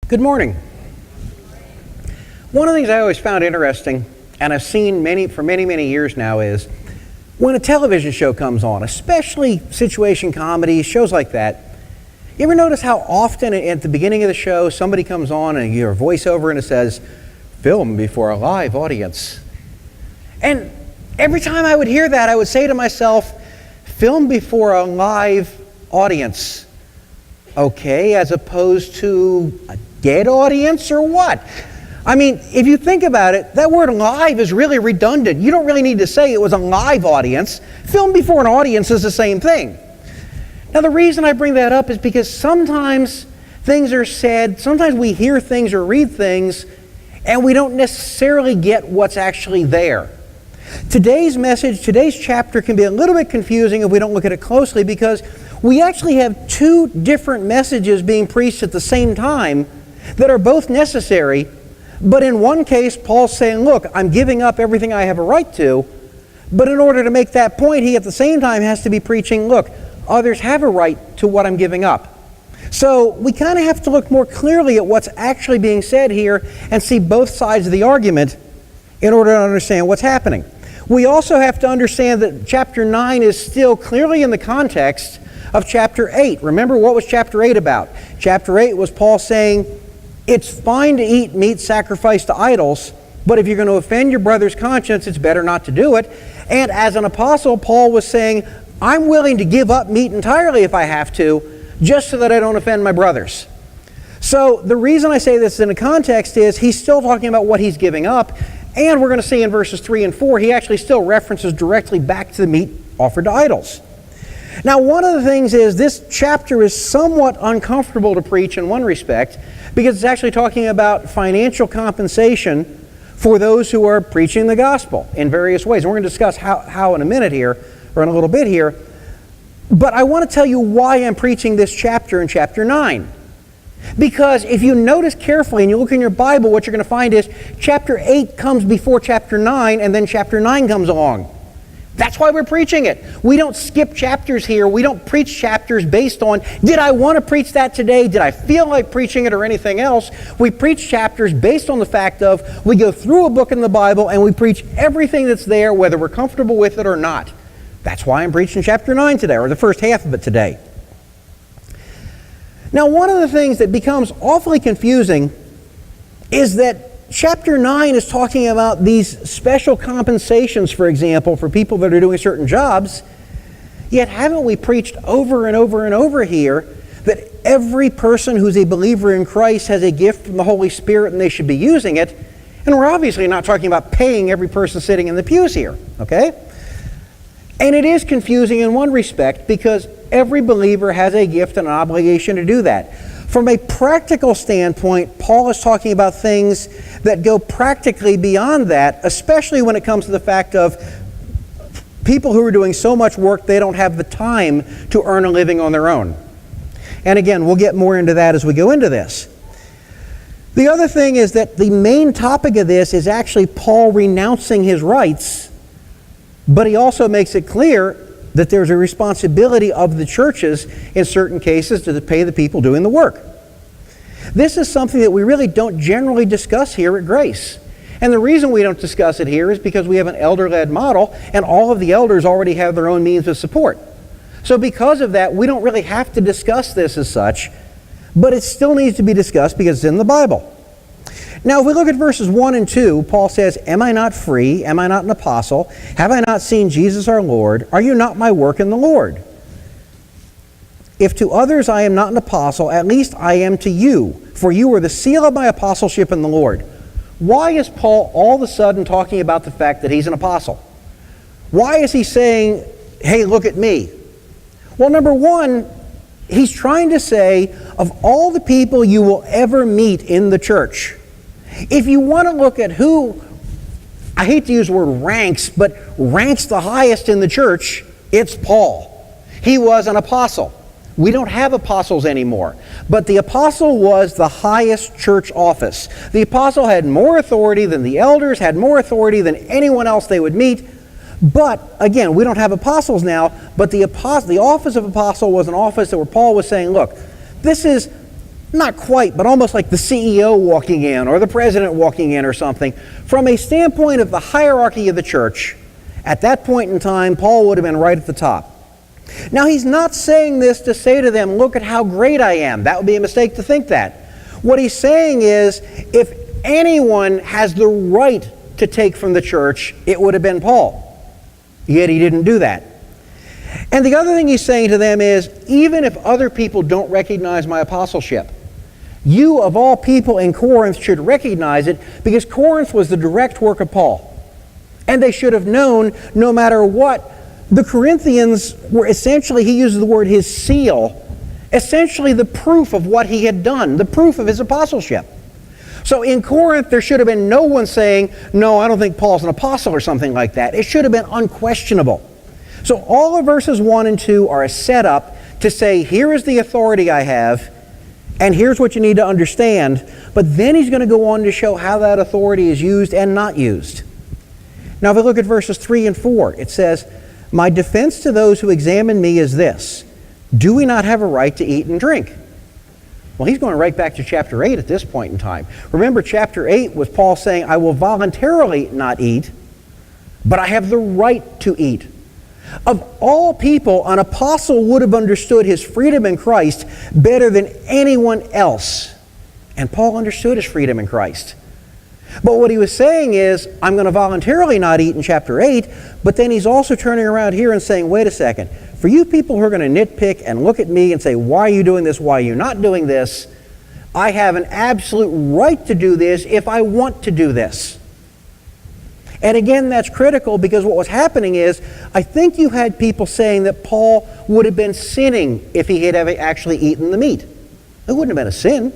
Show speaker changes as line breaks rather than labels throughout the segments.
Good morning. One of the things I always found interesting, and I've seen for many years now, is when a television show comes on, especially situation comedies, shows like that, you ever notice how often at the beginning of the show somebody comes on and you hear a voiceover and it says, "Film before a live audience"? And every time I would hear that, I would say to myself, film before a live audience. Okay, as opposed to a dead audience or what? I mean, if you think about it, that word live is really redundant. You don't really need to say it was a live audience. Film before an audience is the same thing. Now, the reason I bring that up is because sometimes things are said, sometimes we hear things or read things, and we don't necessarily get what's actually there. Today's message, today's chapter can be a little bit confusing if we don't look at it closely, because we actually have two different messages being preached at the same time that are both necessary. But in one case, Paul's saying, look, I'm giving up everything I have a right to. But in order to make that point, he at the same time has to be preaching, look, others have a right to what I'm giving up. So we kind of have to look more clearly at what's actually being said here and see both sides of the argument in order to understand what's happening. We also have to understand that chapter 9 is still clearly in the context of chapter 8. Remember, what was chapter 8 about? Chapter 8 was Paul saying, it's fine to eat meat sacrificed to idols, but if you're going to offend your brother's conscience, it's better not to do it. And as an apostle, Paul was saying, I'm willing to give up meat entirely if I have to, just so that I don't offend my brothers. So the reason I say this in a context is he's still talking about what he's giving up, and we're going to see in verses 3 and 4, he actually still references directly back to the meat offered to idols. Now, one of the things is this chapter is somewhat uncomfortable to preach in one respect, because it's actually talking about financial compensation for those who are preaching the gospel in various ways. And we're going to discuss how in a minute here, or in a little bit here. But I want to tell you why I'm preaching this chapter in chapter 9. Because if you notice carefully and you look in your Bible, what you're going to find is chapter 8 comes before chapter 9, and then chapter 9 comes along. That's why we're preaching it. We don't skip chapters here. We don't preach chapters based on, did I want to preach that today? Did I feel like preaching it or anything else? We preach chapters based on the fact of, we go through a book in the Bible and we preach everything that's there, whether we're comfortable with it or not. That's why I'm preaching chapter 9 today, or the first half of it today. Now, one of the things that becomes awfully confusing is that chapter 9 is talking about these special compensations, for example, for people that are doing certain jobs, yet haven't we preached over and over and over here that every person who's a believer in Christ has a gift from the Holy Spirit and they should be using it? And we're obviously not talking about paying every person sitting in the pews here, okay? And it is confusing in one respect because every believer has a gift and an obligation to do that. From a practical standpoint, Paul is talking about things that go practically beyond that, especially when it comes to the fact of people who are doing so much work they don't have the time to earn a living on their own. And again, we'll get more into that as we go into this. The other thing is that the main topic of this is actually Paul renouncing his rights, but he also makes it clear that there's a responsibility of the churches in certain cases to pay the people doing the work. This is something that we really don't generally discuss here at Grace. And the reason we don't discuss it here is because we have an elder-led model and all of the elders already have their own means of support. So because of that, we don't really have to discuss this as such, but it still needs to be discussed because it's in the Bible. Now, if we look at verses 1 and 2, Paul says, am I not free? Am I not an apostle? Have I not seen Jesus our Lord? Are you not my work in the Lord? If to others I am not an apostle, at least I am to you, for you are the seal of my apostleship in the Lord. Why is Paul all of a sudden talking about the fact that he's an apostle? Why is he saying, hey, look at me? Well, number one, he's trying to say, of all the people you will ever meet in the church, if you want to look at who, I hate to use the word ranks, but ranks the highest in the church, it's Paul. He was an apostle. We don't have apostles anymore. But the apostle was the highest church office. The apostle had more authority than the elders, had more authority than anyone else they would meet. But, again, we don't have apostles now, but the office of apostle was an office that where Paul was saying, look, this is not quite, but almost like the CEO walking in or the president walking in or something. From a standpoint of the hierarchy of the church, at that point in time, Paul would have been right at the top. Now, he's not saying this to say to them, look at how great I am. That would be a mistake to think that. What he's saying is, if anyone has the right to take from the church, it would have been Paul. Yet he didn't do that. And the other thing he's saying to them is, even if other people don't recognize my apostleship, you of all people in Corinth should recognize it, because Corinth was the direct work of Paul. And they should have known, no matter what, the Corinthians were essentially, he uses the word his seal, essentially the proof of what he had done, the proof of his apostleship. So in Corinth, there should have been no one saying, no, I don't think Paul's an apostle or something like that. It should have been unquestionable. So all of verses 1 and 2 are a setup to say, here is the authority I have, and here's what you need to understand. But then he's going to go on to show how that authority is used and not used. Now, if we look at verses 3 and 4, it says, my defense to those who examine me is this: do we not have a right to eat and drink? Well, he's going right back to chapter 8 at this point in time. Remember, chapter 8 was Paul saying, I will voluntarily not eat, but I have the right to eat. Of all people, an apostle would have understood his freedom in Christ better than anyone else. And Paul understood his freedom in Christ. But what he was saying is, I'm going to voluntarily not eat in chapter 8, but then he's also turning around here and saying, wait a second, for you people who are going to nitpick and look at me and say, why are you doing this, why are you not doing this, I have an absolute right to do this if I want to do this. And again, that's critical, because what was happening is, I think you had people saying that Paul would have been sinning if he had ever actually eaten the meat. It wouldn't have been a sin.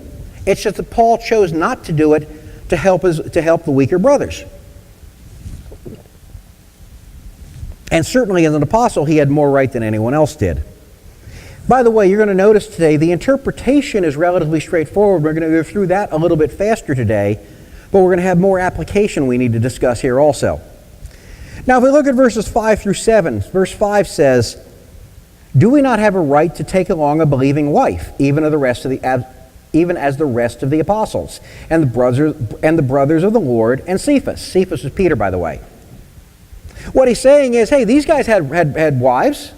It's just that Paul chose not to do it to help the weaker brothers. And certainly as an apostle, he had more right than anyone else did. By the way, you're going to notice today the interpretation is relatively straightforward. We're going to go through that a little bit faster today, but we're going to have more application we need to discuss here also. Now, if we look at verses 5 through 7, verse 5 says, do we not have a right to take along a believing wife, even as the rest of the apostles, and the brothers of the Lord, and Cephas? Cephas is Peter, by the way. What he's saying is, hey, these guys had wives.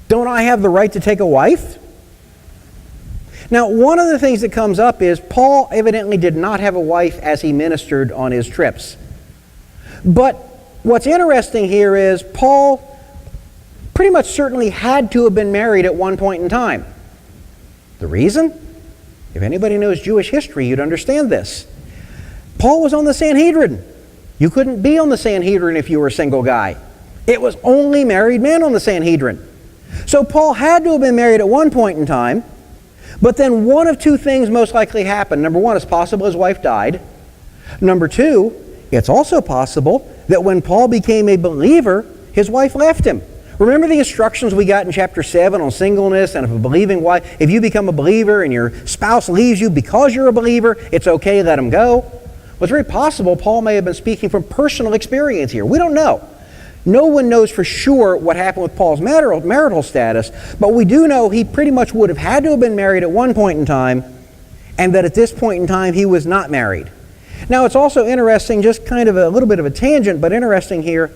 Don't I have the right to take a wife? Now, one of the things that comes up is Paul evidently did not have a wife as he ministered on his trips. But what's interesting here is Paul pretty much certainly had to have been married at one point in time. The reason? If anybody knows Jewish history, you'd understand this. Paul was on the Sanhedrin. You couldn't be on the Sanhedrin if you were a single guy. It was only married men on the Sanhedrin. So Paul had to have been married at one point in time, but then one of two things most likely happened. Number one, it's possible his wife died. Number two, it's also possible that when Paul became a believer, his wife left him. Remember the instructions we got in chapter 7 on singleness, and if you become a believer and your spouse leaves you because you're a believer, it's okay, let him go. Well, it's very possible Paul may have been speaking from personal experience here. We don't know. No one knows for sure what happened with Paul's marital status, but we do know he pretty much would have had to have been married at one point in time, and that at this point in time he was not married. Now, it's also interesting, just kind of a little bit of a tangent, but interesting here,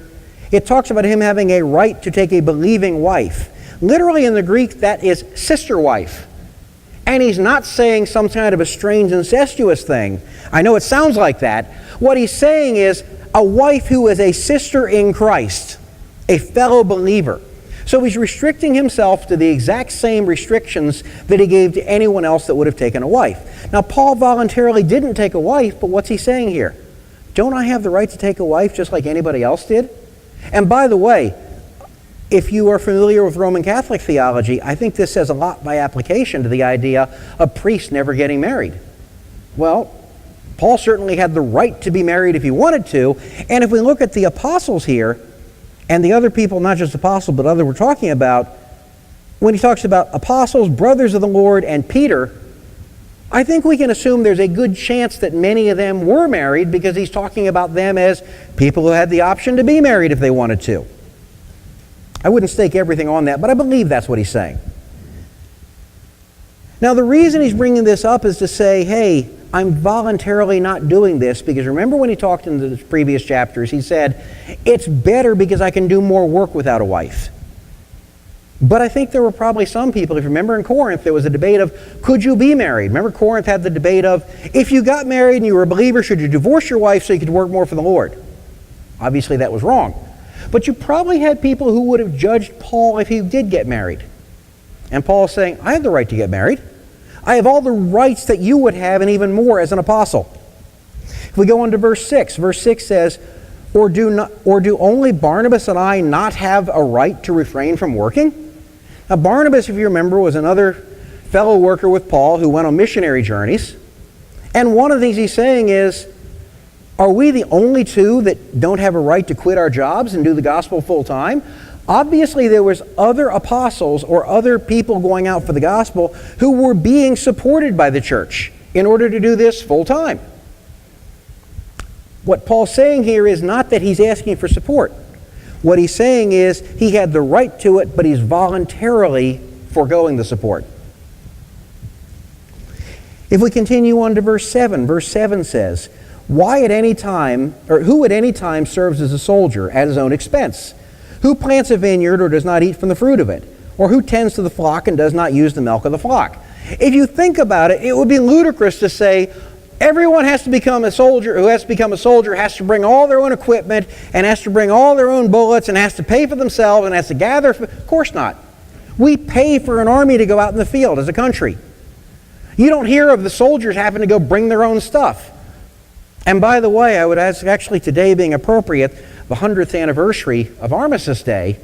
it talks about him having a right to take a believing wife. Literally in the Greek, that is sister wife. And he's not saying some kind of a strange incestuous thing. I know it sounds like that. What he's saying is a wife who is a sister in Christ, a fellow believer. So he's restricting himself to the exact same restrictions that he gave to anyone else that would have taken a wife. Now, Paul voluntarily didn't take a wife, but what's he saying here? Don't I have the right to take a wife just like anybody else did? And by the way, if you are familiar with Roman Catholic theology, I think this says a lot by application to the idea of priests never getting married. Well, Paul certainly had the right to be married if he wanted to, and if we look at the apostles here, and the other people, not just apostles, but other we're talking about, when he talks about apostles, brothers of the Lord, and Peter, I think we can assume there's a good chance that many of them were married, because he's talking about them as people who had the option to be married if they wanted to. I wouldn't stake everything on that, but I believe that's what he's saying. Now, the reason he's bringing this up is to say, hey, I'm voluntarily not doing this, because remember when he talked in the previous chapters, he said, it's better because I can do more work without a wife. But I think there were probably some people, if you remember in Corinth, there was a debate of, could you be married? Remember Corinth had the debate of, if you got married and you were a believer, should you divorce your wife so you could work more for the Lord? Obviously that was wrong. But you probably had people who would have judged Paul if he did get married. And Paul's saying, I have the right to get married. I have all the rights that you would have and even more as an apostle. If we go on to verse 6 says, or do only Barnabas and I not have a right to refrain from working? Now Barnabas, if you remember, was another fellow worker with Paul who went on missionary journeys. And one of the things he's saying is, are we the only two that don't have a right to quit our jobs and do the gospel full time? Obviously, there was other apostles or other people going out for the gospel who were being supported by the church in order to do this full time. What Paul's saying here is not that he's asking for support. What he's saying is he had the right to it, but he's voluntarily foregoing the support. If we continue on to verse 7 says, who at any time serves as a soldier at his own expense? Who plants a vineyard or does not eat from the fruit of it? Or who tends to the flock and does not use the milk of the flock? If you think about it, it would be ludicrous to say everyone has to become a soldier, who has to become a soldier has to bring all their own equipment and has to bring all their own bullets and has to pay for themselves and has to gather. Of course not. We pay for an army to go out in the field as a country. You don't hear of the soldiers having to go bring their own stuff. And by the way, I would ask, actually today being appropriate, the 100th anniversary of Armistice Day,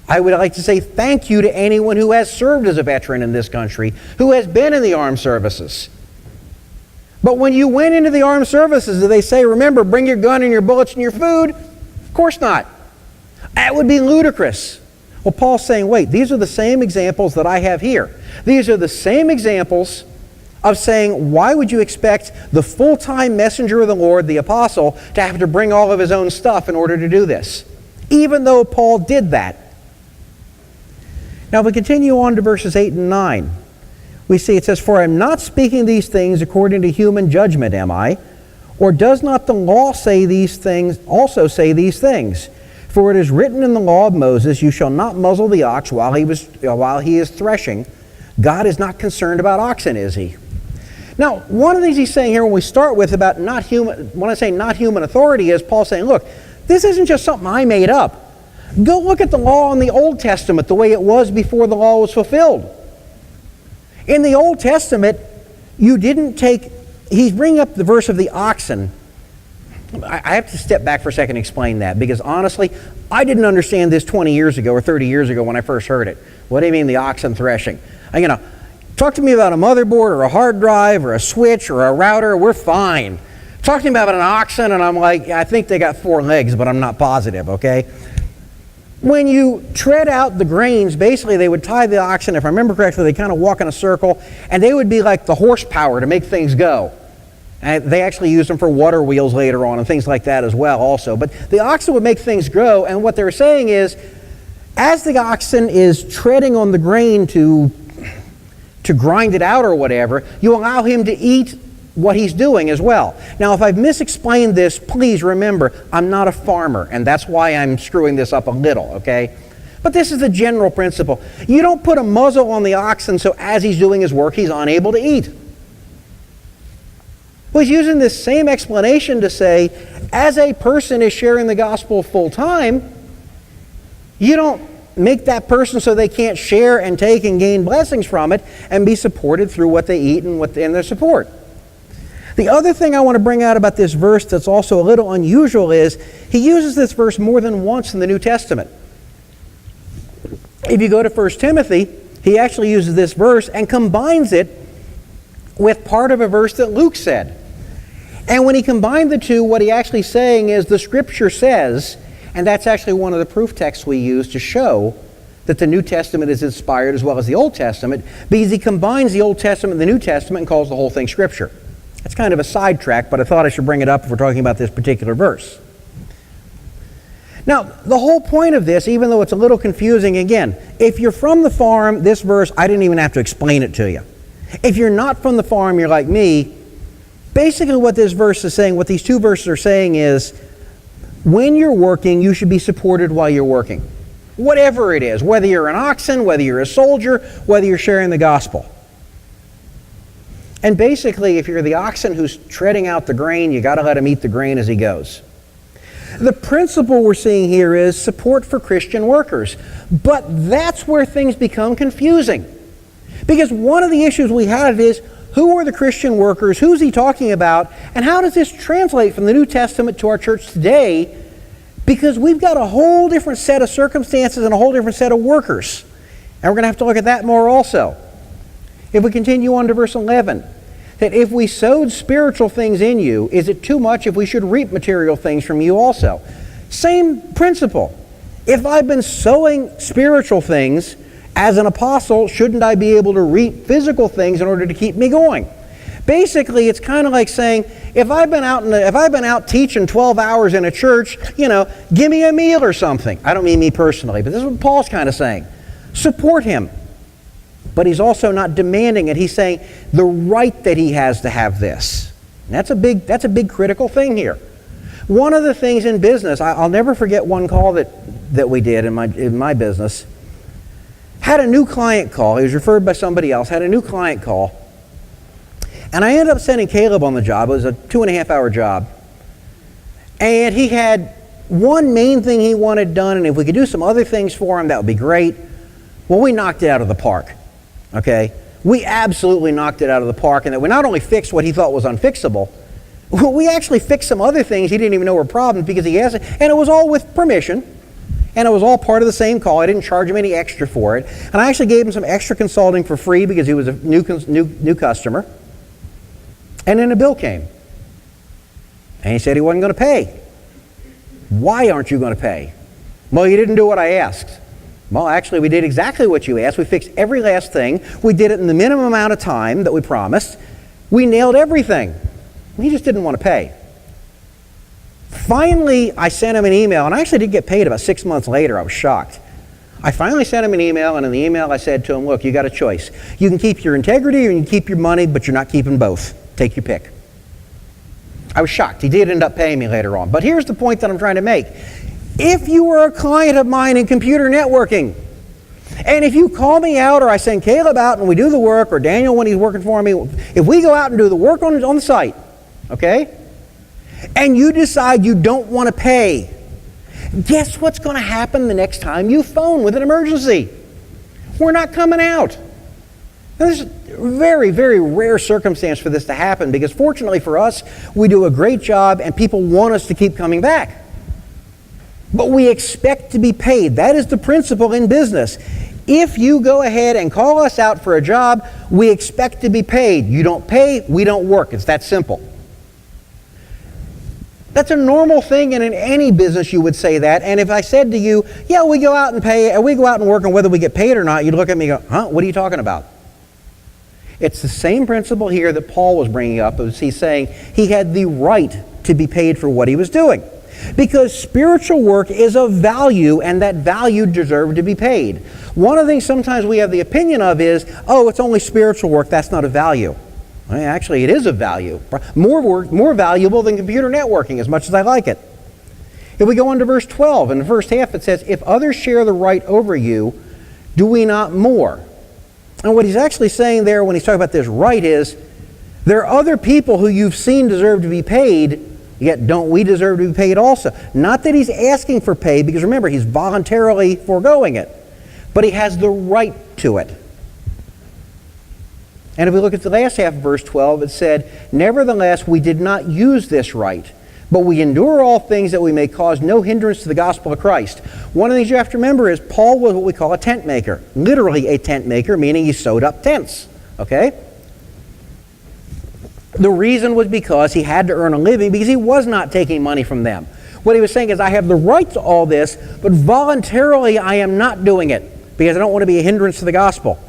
I would like to say thank you to anyone who has served as a veteran in this country, who has been in the armed services. But when you went into the armed services, did they say, remember, bring your gun and your bullets and your food? Of course not. That would be ludicrous. Well, Paul's saying, wait, these are the same examples that I have here. These are the same examples of saying, why would you expect the full-time messenger of the Lord, the apostle, to have to bring all of his own stuff in order to do this? Even though Paul did that. Now, if we continue on to verses 8 and 9, we see it says, for I am not speaking these things according to human judgment, am I? Or does not the law say these things, also say these things? For it is written in the law of Moses, you shall not muzzle the ox while he is threshing. God is not concerned about oxen, is he? Now, one of the things he's saying here when we start with about not human, when I say not human authority, is Paul saying, look, this isn't just something I made up. Go look at the law in the Old Testament the way it was before the law was fulfilled. In the Old Testament, you didn't take, he's bringing up the verse of the oxen. I have to step back for a second and explain that, because honestly, I didn't understand this 20 years ago or 30 years ago when I first heard it. What do you mean the oxen threshing? Talk to me about a motherboard or a hard drive or a switch or a router, we're fine. Talk to me about an oxen, and I'm like, I think they got 4 legs, but I'm not positive, okay? When you tread out the grains, basically they would tie the oxen, if I remember correctly, they kind of walk in a circle, and they would be like the horsepower to make things go. And they actually used them for water wheels later on and things like that as well also. But the oxen would make things grow, and what they're saying is, as the oxen is treading on the grain to grind it out or whatever, you allow him to eat what he's doing as well. Now, if I've misexplained this, please remember, I'm not a farmer, and that's why I'm screwing this up a little, okay? But this is the general principle. You don't put a muzzle on the oxen so as he's doing his work, he's unable to eat. Well, he's using this same explanation to say, as a person is sharing the gospel full time, you don't make that person so they can't share and take and gain blessings from it and be supported through what they eat and their support. The other thing I want to bring out about this verse that's also a little unusual is he uses this verse more than once in the New Testament. If you go to 1 Timothy, he actually uses this verse and combines it with part of a verse that Luke said. And when he combined the two, what he actually saying is the Scripture says, and that's actually one of the proof texts we use to show that the New Testament is inspired as well as the Old Testament, because he combines the Old Testament and the New Testament and calls the whole thing Scripture. That's kind of a sidetrack, but I thought I should bring it up if we're talking about this particular verse. Now, the whole point of this, even though it's a little confusing, again, if you're from the farm, this verse, I didn't even have to explain it to you. If you're not from the farm, you're like me. Basically what this verse is saying, what these two verses are saying is, when you're working, you should be supported while you're working. Whatever it is, whether you're an oxen, whether you're a soldier, whether you're sharing the gospel. And basically, if you're the oxen who's treading out the grain, you got to let him eat the grain as he goes. The principle we're seeing here is support for Christian workers. But that's where things become confusing. Because one of the issues we have is, who are the Christian workers? Who's he talking about? And how does this translate from the New Testament to our church today? Because we've got a whole different set of circumstances and a whole different set of workers. And we're going to have to look at that more also. If we continue on to verse 11, that if we sowed spiritual things in you, is it too much if we should reap material things from you also? Same principle. If I've been sowing spiritual things as an apostle, shouldn't I be able to reap physical things in order to keep me going? Basically, it's kind of like saying, if I've been out teaching 12 hours in a church, give me a meal or something. I don't mean me personally, but this is what Paul's kind of saying. Support him. But he's also not demanding it. He's saying the right that he has to have this. And that's a big critical thing here. One of the things in business, I'll never forget one call that we did in my business. Had a new client call. He was referred by somebody else. Had a new client call. And I ended up sending Caleb on the job. It was a 2.5-hour job. And he had one main thing he wanted done, and if we could do some other things for him, that would be great. Well, we knocked it out of the park. Okay? We absolutely knocked it out of the park, and that we not only fixed what he thought was unfixable, we actually fixed some other things he didn't even know were problems because he has it, and it was all with permission, and it was all part of the same call. I didn't charge him any extra for it, and I actually gave him some extra consulting for free because he was a new customer. And then a bill came, and he said he wasn't going to pay. Why aren't you going to pay? Well, you didn't do what I asked. Well, actually, we did exactly what you asked. We fixed every last thing. We did it in the minimum amount of time that we promised. We nailed everything. He just didn't want to pay. Finally, I sent him an email, and I actually did get paid about 6 months later. I was shocked. I finally sent him an email, and in the email I said to him, look, you got a choice. You can keep your integrity or you can keep your money, but you're not keeping both. Take your pick. I was shocked. He did end up paying me later on. But here's the point that I'm trying to make. If you were a client of mine in computer networking, and if you call me out or I send Caleb out and we do the work, or Daniel when he's working for me, if we go out and do the work on the site, okay, and you decide you don't want to pay, guess what's going to happen the next time you phone with an emergency? We're not coming out. Now, there's a very, very rare circumstance for this to happen because fortunately for us, we do a great job and people want us to keep coming back. But we expect to be paid. That is the principle in business. If you go ahead and call us out for a job, we expect to be paid. You don't pay, we don't work. It's that simple. That's a normal thing, and in any business you would say that. And if I said to you, yeah, we go out and pay, we go out and work, and whether we get paid or not, you'd look at me and go, huh, what are you talking about? It's the same principle here that Paul was bringing up, as he's saying he had the right to be paid for what he was doing. Because spiritual work is of value, and that value deserved to be paid. One of the things sometimes we have the opinion of is, oh, it's only spiritual work, that's not a value. Well, actually, it is of value. More valuable than computer networking, as much as I like it. If we go on to verse 12, in the first half it says, if others share the right over you, do we not more? And what he's actually saying there when he's talking about this right is, there are other people who you've seen deserve to be paid, yet don't we deserve to be paid also? Not that he's asking for pay, because remember, he's voluntarily foregoing it, but he has the right to it. And if we look at the last half of verse 12, it said, nevertheless, we did not use this right, but we endure all things that we may cause no hindrance to the gospel of Christ. One of the things you have to remember is Paul was what we call a tent maker. Literally a tent maker, meaning he sewed up tents. Okay? The reason was because he had to earn a living because he was not taking money from them. What he was saying is, I have the right to all this, but voluntarily I am not doing it because I don't want to be a hindrance to the gospel.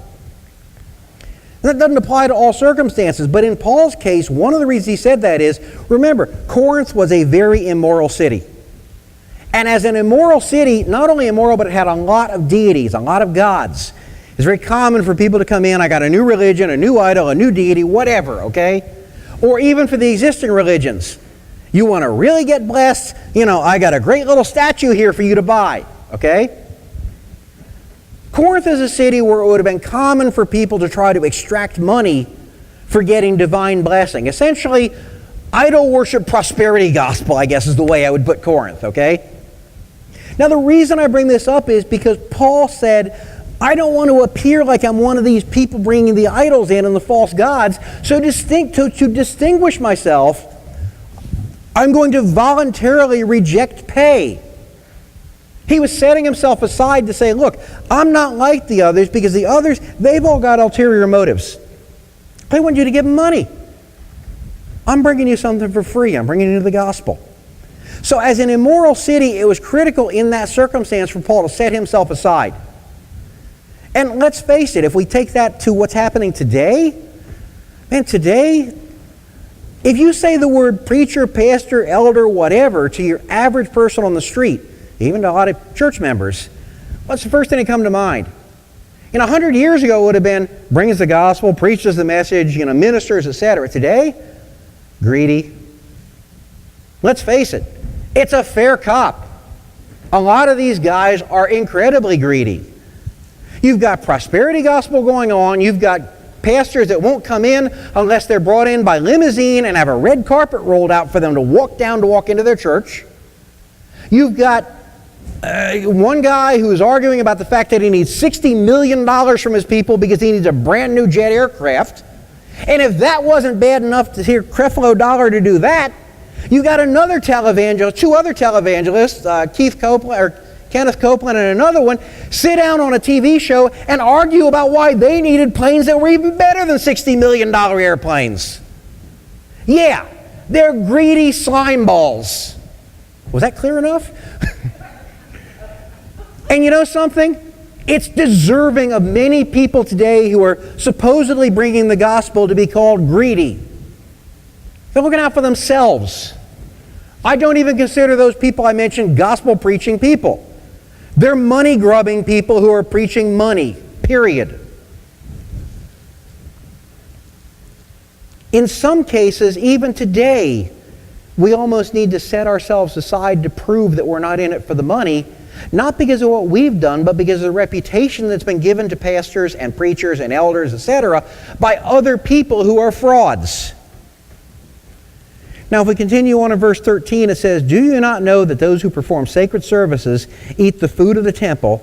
And that doesn't apply to all circumstances, but in Paul's case, one of the reasons he said that is, remember, Corinth was a very immoral city. And as an immoral city, not only immoral, but it had a lot of deities, a lot of gods. It's very common for people to come in, I got a new religion, a new idol, a new deity, whatever, okay? Or even for the existing religions. You want to really get blessed? I got a great little statue here for you to buy, okay? Corinth is a city where it would have been common for people to try to extract money for getting divine blessing. Essentially, idol worship prosperity gospel, I guess is the way I would put Corinth, okay? Now the reason I bring this up is because Paul said, I don't want to appear like I'm one of these people bringing the idols in and the false gods, so to distinguish myself, I'm going to voluntarily reject pay. He was setting himself aside to say, look, I'm not like the others because the others, they've all got ulterior motives. They want you to give them money. I'm bringing you something for free. I'm bringing you the gospel. So as an immoral city, it was critical in that circumstance for Paul to set himself aside. And let's face it, if we take that to what's happening today, man, today, if you say the word preacher, pastor, elder, whatever to your average person on the street, even to a lot of church members, what's the first thing that come to mind? 100 years ago it would have been, brings the gospel, preaches the message, ministers, etc. Today, greedy. Let's face it, it's a fair cop. A lot of these guys are incredibly greedy. You've got prosperity gospel going on. You've got pastors that won't come in unless they're brought in by limousine and have a red carpet rolled out for them to walk into their church. You've got one guy who's arguing about the fact that he needs $60 million from his people because he needs a brand new jet aircraft. And if that wasn't bad enough to hear Creflo Dollar to do that, you got another televangelist, two other televangelists, Kenneth Copeland and another one, sit down on a TV show and argue about why they needed planes that were even better than $60 million airplanes. Yeah, they're greedy slime balls. Was that clear enough? And you know something? It's deserving of many people today who are supposedly bringing the gospel to be called greedy. They're looking out for themselves. I don't even consider those people I mentioned gospel-preaching people. They're money-grubbing people who are preaching money, period. In some cases, even today, we almost need to set ourselves aside to prove that we're not in it for the money, not because of what we've done, but because of the reputation that's been given to pastors and preachers and elders, etc., by other people who are frauds. Now, if we continue on in verse 13, it says, "Do you not know that those who perform sacred services eat the food of the temple,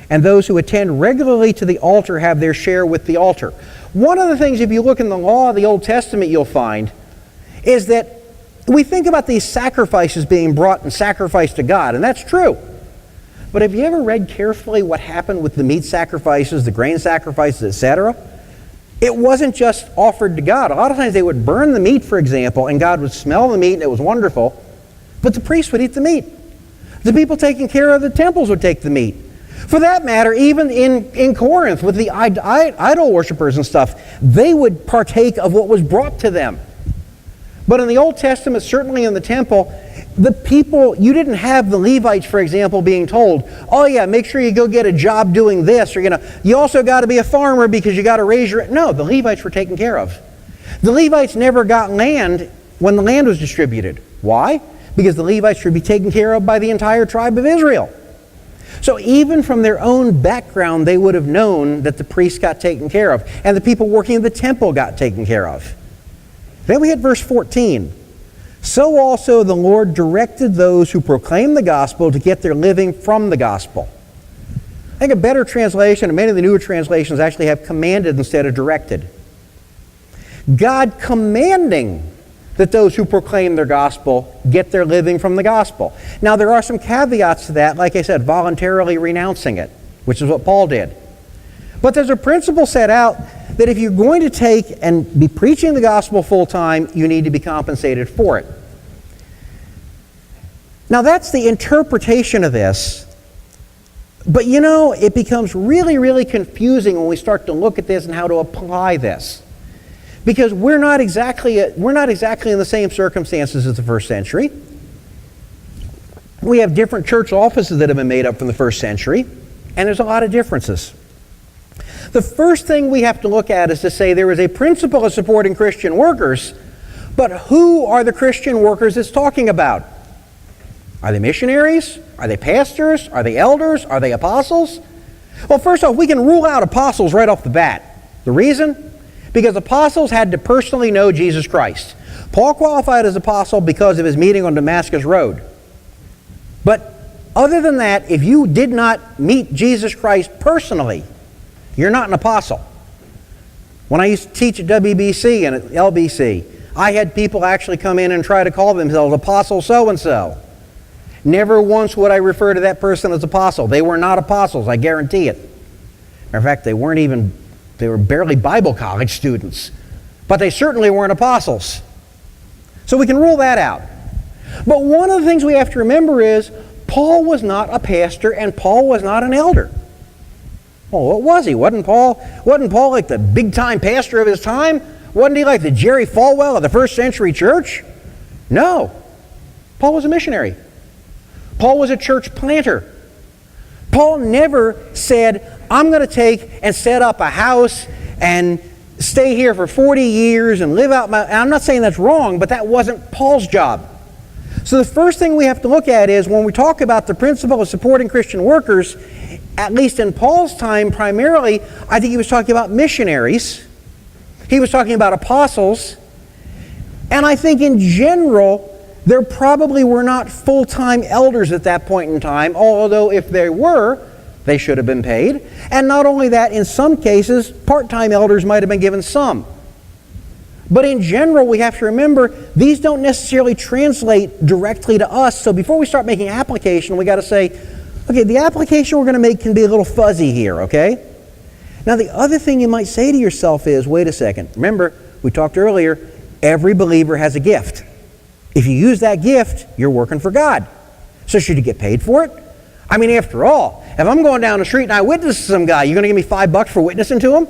and those who attend regularly to the altar have their share with the altar?" One of the things, if you look in the law of the Old Testament, you'll find, is that we think about these sacrifices being brought and sacrificed to God, and that's true. But have you ever read carefully what happened with the meat sacrifices, the grain sacrifices, etc.? It wasn't just offered to God. A lot of times they would burn the meat, for example, and God would smell the meat and it was wonderful, but the priest would eat the meat. The people taking care of the temples would take the meat. For that matter, even in Corinth with the idol worshippers and stuff, they would partake of what was brought to them. But in the Old Testament, certainly in the temple, the people, you didn't have the Levites, for example, being told, oh yeah, make sure you go get a job doing this, or you also got to be a farmer because you got to raise your... No, the Levites were taken care of. The Levites never got land when the land was distributed. Why? Because the Levites should be taken care of by the entire tribe of Israel. So even from their own background, they would have known that the priests got taken care of, and the people working in the temple got taken care of. Then we hit verse 14. "So also the Lord directed those who proclaim the gospel to get their living from the gospel." I think a better translation, and many of the newer translations actually have commanded instead of directed. God commanding that those who proclaim their gospel get their living from the gospel. Now there are some caveats to that, like I said, voluntarily renouncing it, which is what Paul did. But there's a principle set out that if you're going to take and be preaching the gospel full time, you need to be compensated for it. Now that's the interpretation of this, but it becomes really, really confusing when we start to look at this and how to apply this. Because we're not exactly in the same circumstances as the first century. We have different church offices that have been made up from the first century, and there's a lot of differences. The first thing we have to look at is to say there is a principle of supporting Christian workers, but who are the Christian workers it's talking about? Are they missionaries? Are they pastors? Are they elders? Are they apostles? Well, first off, we can rule out apostles right off the bat. The reason? Because apostles had to personally know Jesus Christ. Paul qualified as apostle because of his meeting on Damascus Road. But other than that, if you did not meet Jesus Christ personally, you're not an apostle. When I used to teach at WBC and at LBC, I had people actually come in and try to call themselves apostle so-and-so. Never once would I refer to that person as apostle. They were not apostles, I guarantee it. Matter of fact, they were barely Bible college students. But they certainly weren't apostles. So we can rule that out. But one of the things we have to remember is Paul was not a pastor and Paul was not an elder. Well, what was he? Wasn't Paul like the big-time pastor of his time? Wasn't he like the Jerry Falwell of the first century church? No. Paul was a missionary. Paul was a church planter. Paul never said, I'm going to take and set up a house and stay here for 40 years and live out my... And I'm not saying that's wrong, but that wasn't Paul's job. So the first thing we have to look at is when we talk about the principle of supporting Christian workers, at least in Paul's time, primarily, I think he was talking about missionaries. He was talking about apostles. And I think in general, there probably were not full-time elders at that point in time, although if they were, they should have been paid. And not only that, in some cases, part-time elders might have been given some. But in general, we have to remember, these don't necessarily translate directly to us. So before we start making application, we got to say, okay, the application we're going to make can be a little fuzzy here, okay? Now, the other thing you might say to yourself is, wait a second. Remember, we talked earlier, every believer has a gift. If you use that gift, you're working for God. So should you get paid for it? I mean, after all, if I'm going down the street and I witness to some guy, you're going to give me $5 for witnessing to him?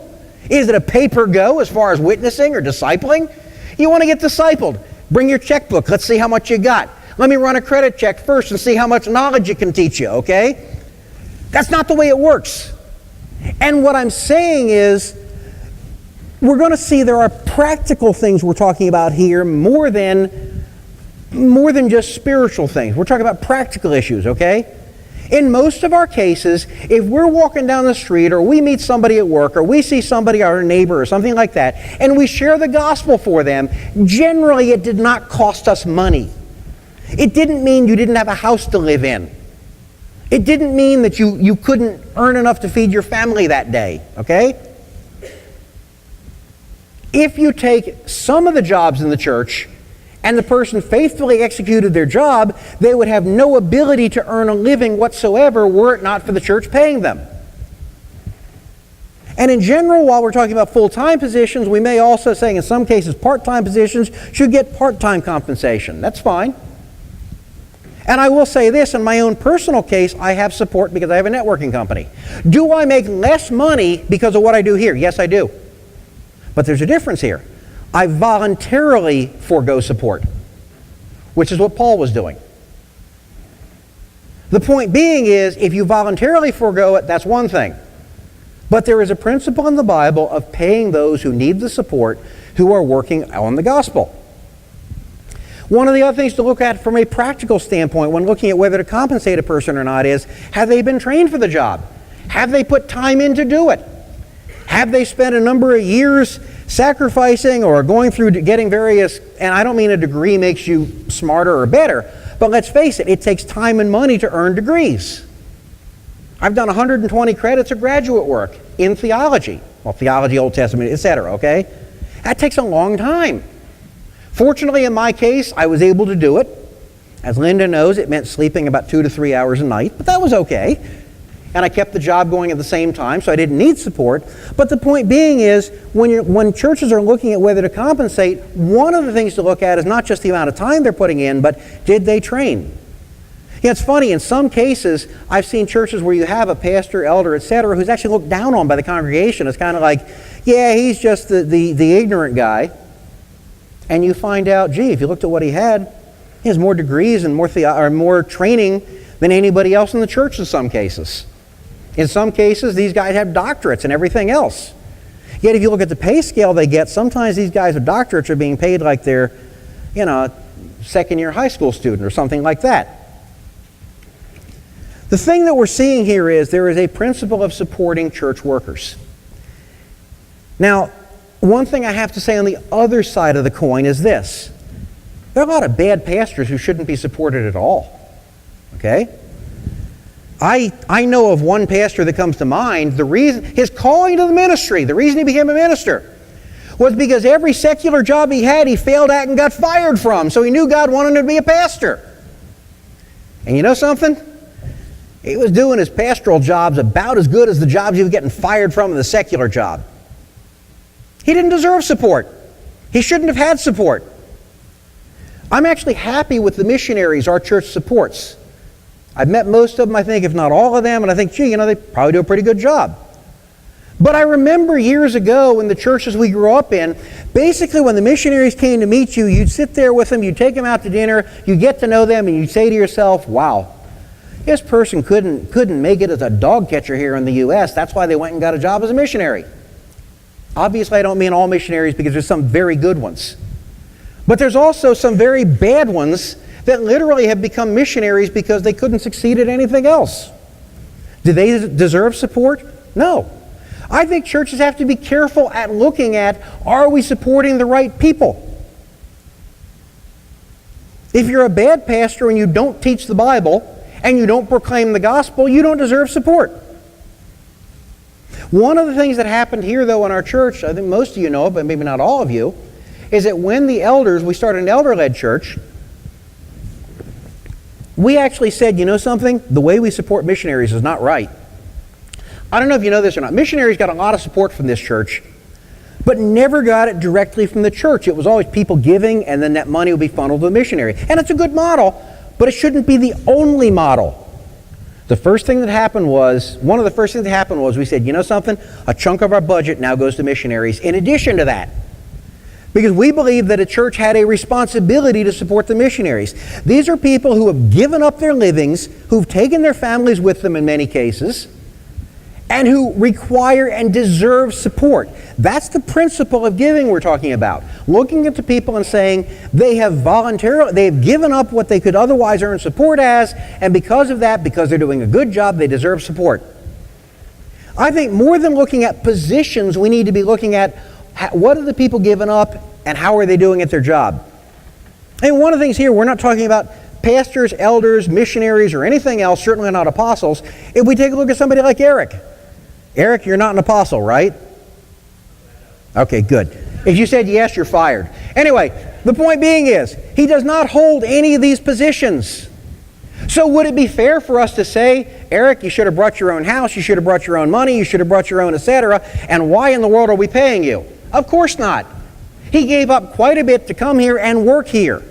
Is it a pay-per-go as far as witnessing or discipling? You want to get discipled. Bring your checkbook. Let's see how much you got. Let me run a credit check first and see how much knowledge it can teach you, okay? That's not the way it works. And what I'm saying is, we're going to see there are practical things we're talking about here more than just spiritual things. We're talking about practical issues, okay? In most of our cases, if we're walking down the street or we meet somebody at work or we see somebody, our neighbor or something like that, and we share the gospel for them, generally it did not cost us money. It didn't mean you didn't have a house to live in. It didn't mean that you couldn't earn enough to feed your family that day, okay? If you take some of the jobs in the church and the person faithfully executed their job, they would have no ability to earn a living whatsoever were it not for the church paying them. And in general, while we're talking about full-time positions, we may also say in some cases part-time positions should get part-time compensation. That's fine. And I will say this, in my own personal case, I have support because I have a networking company. Do I make less money because of what I do here? Yes, I do. But there's a difference here. I voluntarily forego support, which is what Paul was doing. The point being is, if you voluntarily forego it, that's one thing. But there is a principle in the Bible of paying those who need the support, who are working on the gospel. One of the other things to look at from a practical standpoint when looking at whether to compensate a person or not is, have they been trained for the job? Have they put time in to do it? Have they spent a number of years sacrificing or going through getting various, and I don't mean a degree makes you smarter or better, but let's face it, it takes time and money to earn degrees. I've done 120 credits of graduate work in theology. Well, theology, Old Testament, etc., okay? That takes a long time. Fortunately, in my case, I was able to do it. As Linda knows, it meant sleeping about 2 to 3 hours a night, but that was okay. And I kept the job going at the same time, so I didn't need support. But the point being is, when churches are looking at whether to compensate, one of the things to look at is not just the amount of time they're putting in, but did they train? Yeah, it's funny, in some cases, I've seen churches where you have a pastor, elder, etc., who's actually looked down on by the congregation. It's kind of like, yeah, he's just the ignorant guy. And you find out, gee, if you looked at what he had, he has more degrees and more training than anybody else in the church in some cases. In some cases, these guys have doctorates and everything else. Yet if you look at the pay scale they get, sometimes these guys with doctorates are being paid like they're, second-year high school student or something like that. The thing that we're seeing here is there is a principle of supporting church workers. Now, one thing I have to say on the other side of the coin is this. There are a lot of bad pastors who shouldn't be supported at all. Okay? I know of one pastor that comes to mind. His calling to the ministry, the reason he became a minister, was because every secular job he had, he failed at and got fired from. So he knew God wanted him to be a pastor. And you know something? He was doing his pastoral jobs about as good as the jobs he was getting fired from in the secular job. He didn't deserve support. He shouldn't have had support. I'm actually happy with the missionaries our church supports. I've met most of them, I think, if not all of them, and I think, they probably do a pretty good job. But I remember years ago in the churches we grew up in, basically when the missionaries came to meet you, you'd sit there with them, you'd take them out to dinner, you'd get to know them, and you'd say to yourself, wow, this person couldn't make it as a dog catcher here in the U.S. That's why they went and got a job as a missionary. Obviously, I don't mean all missionaries because there's some very good ones. But there's also some very bad ones that literally have become missionaries because they couldn't succeed at anything else. Do they deserve support? No. I think churches have to be careful at looking at, are we supporting the right people? If you're a bad pastor and you don't teach the Bible and you don't proclaim the gospel, you don't deserve support. One of the things that happened here, though, in our church, I think most of you know, but maybe not all of you, is that when we started an elder-led church, we actually said, you know something? The way we support missionaries is not right. I don't know if you know this or not. Missionaries got a lot of support from this church, but never got it directly from the church. It was always people giving, and then that money would be funneled to the missionary. And it's a good model, but it shouldn't be the only model. One of the first things that happened was we said, you know something? A chunk of our budget now goes to missionaries in addition to that. Because we believe that a church had a responsibility to support the missionaries. These are people who have given up their livings, who've taken their families with them in many cases, and who require and deserve support. That's the principle of giving we're talking about. Looking at the people and saying they have given up what they could otherwise earn support as, and because of that, because they're doing a good job, they deserve support. I think more than looking at positions, we need to be looking at what are the people giving up and how are they doing at their job. And one of the things here, we're not talking about pastors, elders, missionaries, or anything else, certainly not apostles. If we take a look at somebody like Eric. Eric, you're not an apostle, right? Okay, good. If you said yes, you're fired. Anyway, the point being is, he does not hold any of these positions. So would it be fair for us to say, Eric, you should have brought your own house, you should have brought your own money, you should have brought your own, etc., and why in the world are we paying you? Of course not. He gave up quite a bit to come here and work here.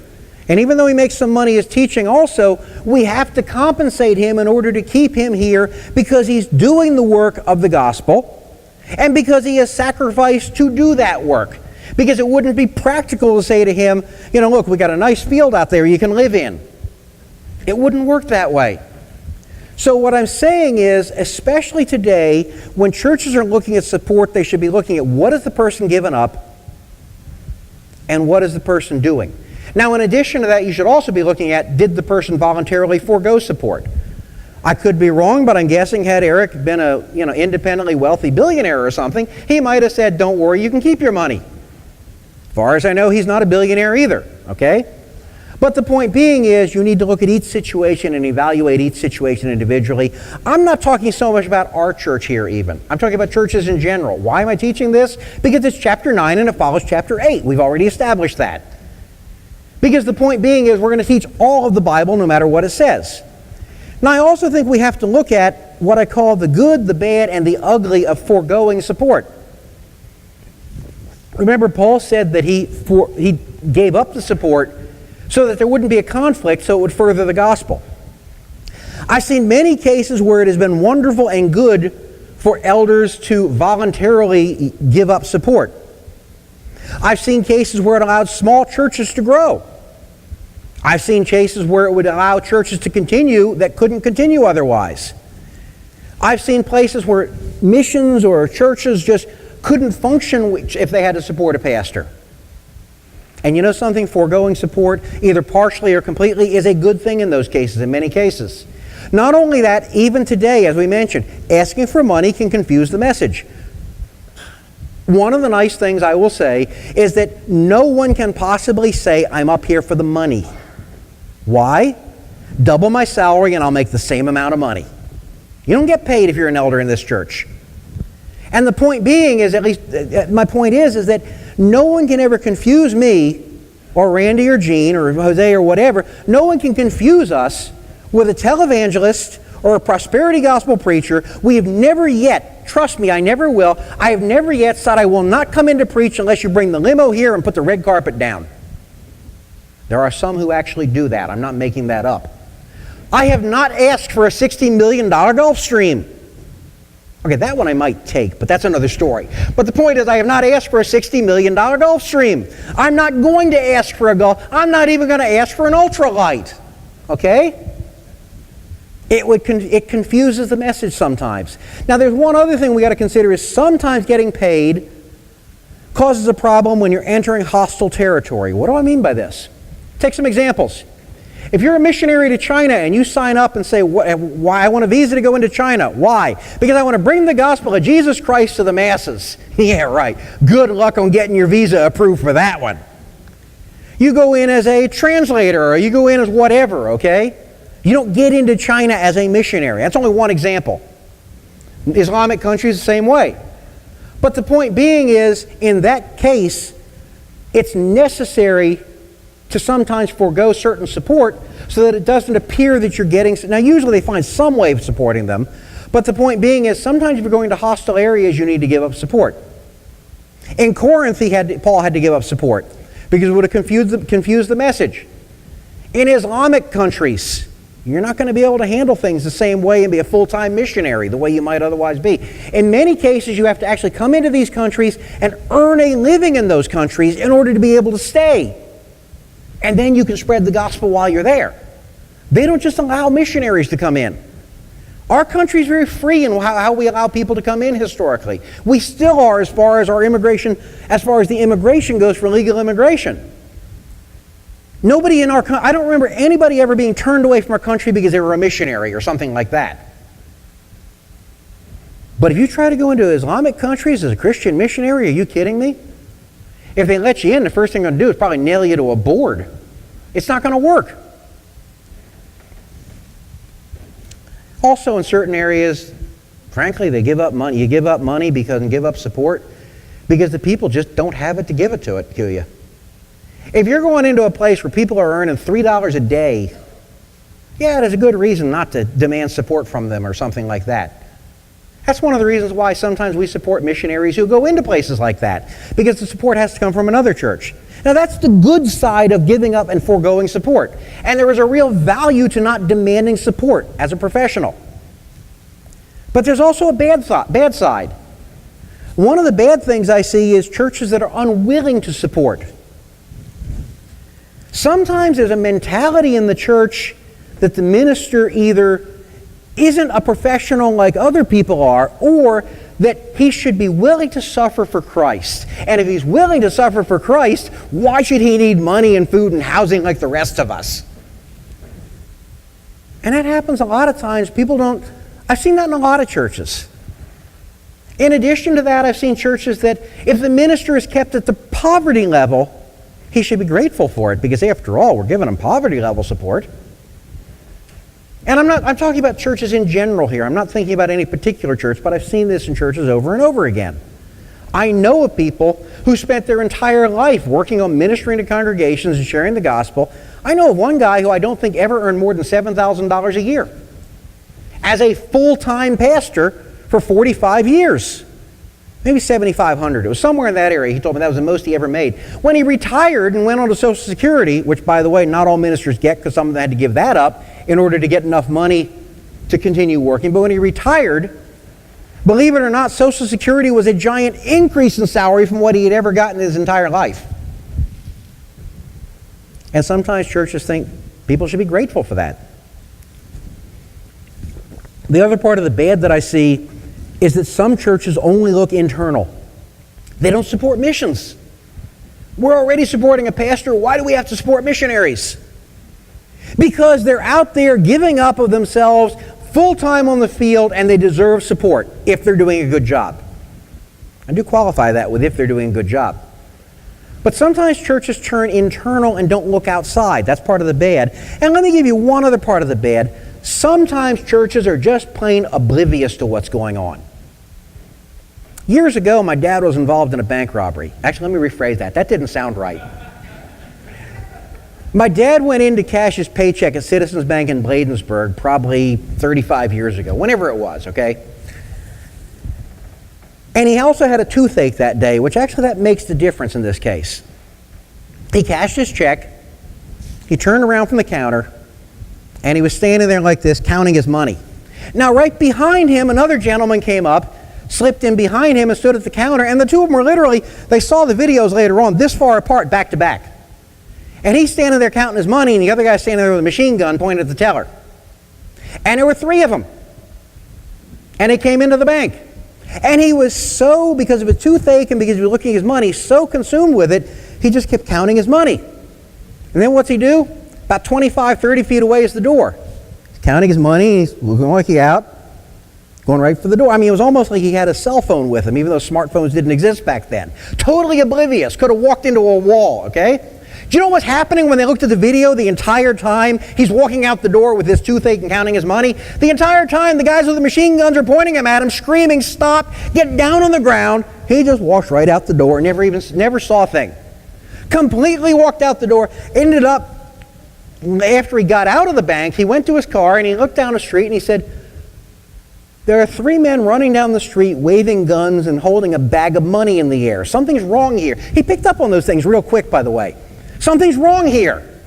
And even though he makes some money as teaching also, we have to compensate him in order to keep him here because he's doing the work of the gospel and because he has sacrificed to do that work. Because it wouldn't be practical to say to him, look, we got a nice field out there you can live in. It wouldn't work that way. So what I'm saying is, especially today, when churches are looking at support, they should be looking at what is the person giving up and what is the person doing. Now, in addition to that, you should also be looking at, did the person voluntarily forego support? I could be wrong, but I'm guessing had Eric been a independently wealthy billionaire or something, he might have said, don't worry, you can keep your money. As far as I know, he's not a billionaire either, okay? But the point being is, you need to look at each situation and evaluate each situation individually. I'm not talking so much about our church here even. I'm talking about churches in general. Why am I teaching this? Because it's chapter 9 and it follows chapter 8. We've already established that. Because the point being is, we're going to teach all of the Bible no matter what it says. Now, I also think we have to look at what I call the good, the bad, and the ugly of foregoing support. Remember, Paul said that he gave up the support so that there wouldn't be a conflict, so it would further the gospel. I've seen many cases where it has been wonderful and good for elders to voluntarily give up support. I've seen cases where it allowed small churches to grow. I've seen cases where it would allow churches to continue that couldn't continue otherwise. I've seen places where missions or churches just couldn't function if they had to support a pastor. And you know something? Foregoing support, either partially or completely, is a good thing in those cases, in many cases. Not only that, even today, as we mentioned, asking for money can confuse the message. One of the nice things I will say is that no one can possibly say, I'm up here for the money. Why? Double my salary and I'll make the same amount of money. You don't get paid if you're an elder in this church. And the point being is, at least my point is that no one can ever confuse me or Randy or Gene or Jose or whatever. No one can confuse us with a televangelist or a prosperity gospel preacher. We have never yet, trust me, I never will, I have never yet said I will not come in to preach unless you bring the limo here and put the red carpet down. There are some who actually do that. I'm not making that up. I have not asked for a $60 million Gulfstream. Okay, that one I might take, but that's another story. But the point is, I have not asked for a $60 million Gulfstream. I'm not going to ask for a Gulf. I'm not even going to ask for an ultralight. Okay? It confuses the message sometimes. Now, there's one other thing we got to consider is sometimes getting paid causes a problem when you're entering hostile territory. What do I mean by this? Take some examples. If you're a missionary to China and you sign up and say, why I want a visa to go into China. Why? Because I want to bring the gospel of Jesus Christ to the masses. Yeah, right. Good luck on getting your visa approved for that one. You go in as a translator or you go in as whatever, okay? You don't get into China as a missionary. That's only one example. Islamic countries the same way. But the point being is, in that case, it's necessary to sometimes forego certain support so that it doesn't appear that you're getting... Now, usually they find some way of supporting them, but the point being is sometimes if you're going to hostile areas, you need to give up support. In Corinth, Paul had to give up support because it would have confused the message. In Islamic countries, you're not going to be able to handle things the same way and be a full-time missionary the way you might otherwise be. In many cases, you have to actually come into these countries and earn a living in those countries in order to be able to stay. And then you can spread the gospel while you're there. They don't just allow missionaries to come in. Our country is very free in how we allow people to come in historically. We still are as far as the immigration goes for legal immigration. Nobody in our country, I don't remember anybody ever being turned away from our country because they were a missionary or something like that. But if you try to go into Islamic countries as a Christian missionary, are you kidding me? If they let you in, the first thing they're going to do is probably nail you to a board. It's not going to work. Also, in certain areas, frankly, they give up money. You give up money and give up support because the people just don't have it to give it to you. If you're going into a place where people are earning $3 a day, yeah, there's a good reason not to demand support from them or something like that. That's one of the reasons why sometimes we support missionaries who go into places like that, because the support has to come from another church. Now, that's the good side of giving up and foregoing support. And there is a real value to not demanding support as a professional. But there's also a bad side. One of the bad things I see is churches that are unwilling to support. Sometimes there's a mentality in the church that the minister either isn't a professional like other people are, or that he should be willing to suffer for Christ. And if he's willing to suffer for Christ, why should he need money and food and housing like the rest of us? And that happens a lot of times. I've seen that in a lot of churches. In addition to that, I've seen churches that if the minister is kept at the poverty level, he should be grateful for it, because after all, we're giving him poverty level support. And I'm talking about churches in general here. I'm not thinking about any particular church, but I've seen this in churches over and over again. I know of people who spent their entire life working on ministering to congregations and sharing the gospel. I know of one guy who I don't think ever earned more than $7,000 a year as a full-time pastor for 45 years. Maybe $7,500. It was somewhere in that area. He told me that was the most he ever made. When he retired and went on to Social Security, which, by the way, not all ministers get, because some of them had to give that up in order to get enough money to continue working. But when he retired, believe it or not, Social Security was a giant increase in salary from what he had ever gotten in his entire life. And sometimes churches think people should be grateful for that. The other part of the bad that I see is that some churches only look internal. They don't support missions. We're already supporting a pastor. Why do we have to support missionaries? Because they're out there giving up of themselves full-time on the field, and they deserve support if they're doing a good job. I do qualify that with if they're doing a good job. But sometimes churches turn internal and don't look outside. That's part of the bad. And let me give you one other part of the bad. Sometimes churches are just plain oblivious to what's going on. Years ago, my dad was involved in a bank robbery. Actually, let me rephrase that. That didn't sound right. My dad went in to cash his paycheck at Citizens Bank in Bladensburg probably 35 years ago, whenever it was, okay? And he also had a toothache that day, which actually that makes the difference in this case. He cashed his check, he turned around from the counter, and he was standing there like this, counting his money. Now, right behind him, another gentleman came up, slipped in behind him and stood at the counter, and the two of them were literally, they saw the videos later on, this far apart, back to back. And he's standing there counting his money, and the other guy's standing there with a machine gun pointed at the teller. And there were three of them. And they came into the bank. And he was so, because of his toothache and because he was looking at his money, so consumed with it, he just kept counting his money. And then what's he do? About 25, 30 feet away is the door. He's counting his money, he's looking like he out, going right for the door. I mean, it was almost like he had a cell phone with him, even though smartphones didn't exist back then. Totally oblivious, could have walked into a wall, okay? Do you know what's happening when they looked at the video the entire time he's walking out the door with his toothache and counting his money? The entire time the guys with the machine guns are pointing him at him, screaming, stop, get down on the ground. He just walked right out the door, never saw a thing. Completely walked out the door, ended up, after he got out of the bank, he went to his car and he looked down the street and he said, there are three men running down the street waving guns and holding a bag of money in the air. Something's wrong here. He picked up on those things real quick, by the way. Something's wrong here.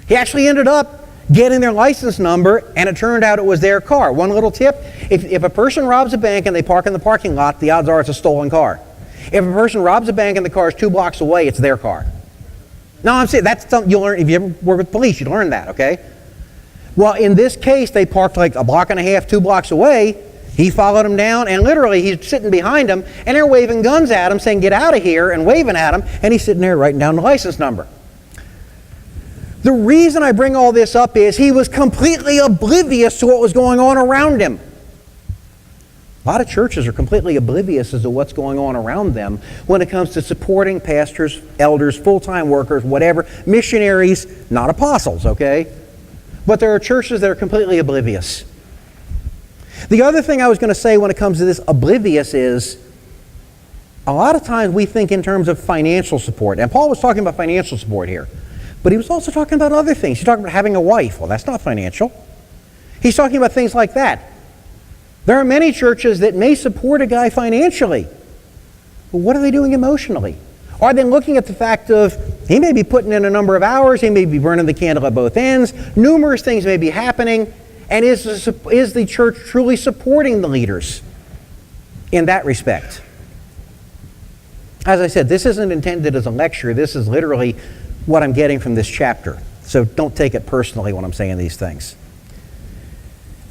He actually ended up getting their license number, and it turned out it was their car. One little tip, if a person robs a bank and they park in the parking lot, the odds are it's a stolen car. If a person robs a bank and the car is 2 blocks away, it's their car. No, I'm saying that's something you'll learn. If you ever work with police, you learn that, okay? Well, in this case, they parked like a block and a half, 2 blocks away. He followed him down, and literally he's sitting behind him, and they're waving guns at him, saying, get out of here, and waving at him, and he's sitting there writing down the license number. The reason I bring all this up is he was completely oblivious to what was going on around him. A lot of churches are completely oblivious as to what's going on around them when it comes to supporting pastors, elders, full-time workers, whatever, missionaries, not apostles, okay? But there are churches that are completely oblivious. The other thing I was going to say when it comes to this oblivious is a lot of times we think in terms of financial support. And Paul was talking about financial support here. But he was also talking about other things. He's talking about having a wife. Well, that's not financial. He's talking about things like that. There are many churches that may support a guy financially. But what are they doing emotionally? Are they looking at the fact of he may be putting in a number of hours, he may be burning the candle at both ends, numerous things may be happening, and is the church truly supporting the leaders in that respect? As I said, this isn't intended as a lecture. This is literally what I'm getting from this chapter. So don't take it personally when I'm saying these things.